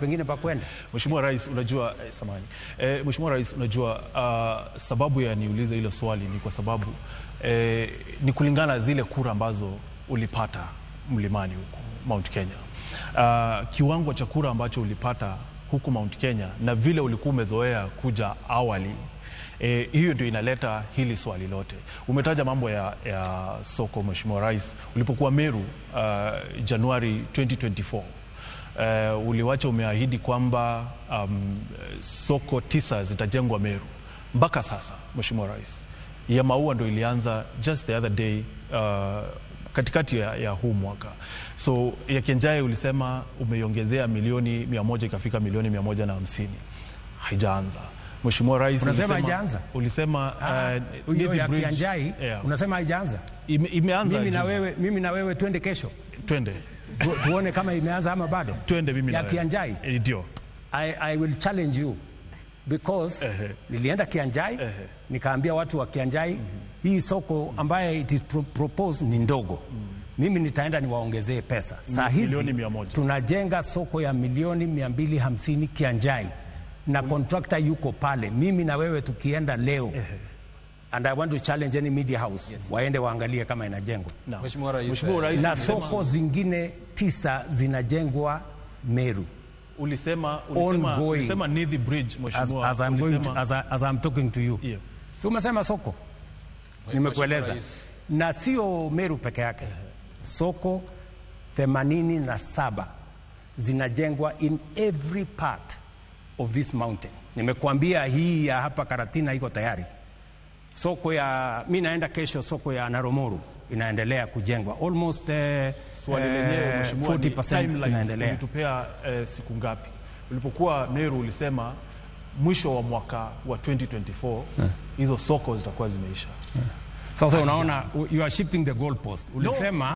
pengine pa kwenda. Mheshimiwa Rais, unajua Mheshimiwa Rais, unajua sababu ya niulize hilo swali ni kwa sababu ni kulingana zile kura ambazo ulipata mlimani huko Mount Kenya. Kiwango cha kura ambacho ulipata huku Mount Kenya na vile ulikuwa umezoea kuja awali, hiyo ndio inaleta hili swali lote. Umetaja mambo ya soko, Mheshimiwa Rais. Ulipokuwa Meru Januari 2024, uliwacha umeahidi kwamba soko 9 zitajengwa Meru. Mpaka sasa, Mheshimiwa Rais, ya maua ndio ilianza just the other day, katikati ya huu mwaka. So ya Kianjai ulisema umeiongezea milioni 100 ikafika milioni 150. Haijaanza. Mheshimiwa Rais, unasema haijaanza? Ulisema hiyo ya Kianjai, unasema haijaanza? Imeanza. Mimi na wewe twende kesho. Twende. Tuone kama imeanza ama bado. Twende mimi na wewe. Ya Kianjai. Ndio. I will challenge you because nilienda Kianjai, nikaambia watu wa Kianjai, hii soko ambaye it is proposed ni ndogo. Mimi nitaenda niwaongezee pesa. Saa hizi tunajenga soko ya milioni 250 Kianjai. Na contractor yuko pale. Mimi na wewe tukienda leo, and I want to challenge any media house, waende waangalie kama inajengwa. Mheshimiwa Rais, na soko zingine 9 zinajengwa Meru. Ulisema Nithi Bridge, Mheshimiwa. As I'm talking to you. So umesema soko. Nimekueleza. Na sio Meru peke yake. Soko 87 zinajengwa in every part of this mountain. Nimekuambia hii ya hapa Karatina iko tayari. Soko ya mimi naenda kesho, soko ya Naramoru inaendelea kujengwa. Almost swali lenyewe, Mheshimiwa, 40% inaendelea. Ulitupea siku ngapi? Ulipokuwa Meru ulisema mwisho wa mwaka wa 2024 hizo soko zitakuwa zimeisha. Sasa unaona you are shifting the goalpost. Ulisema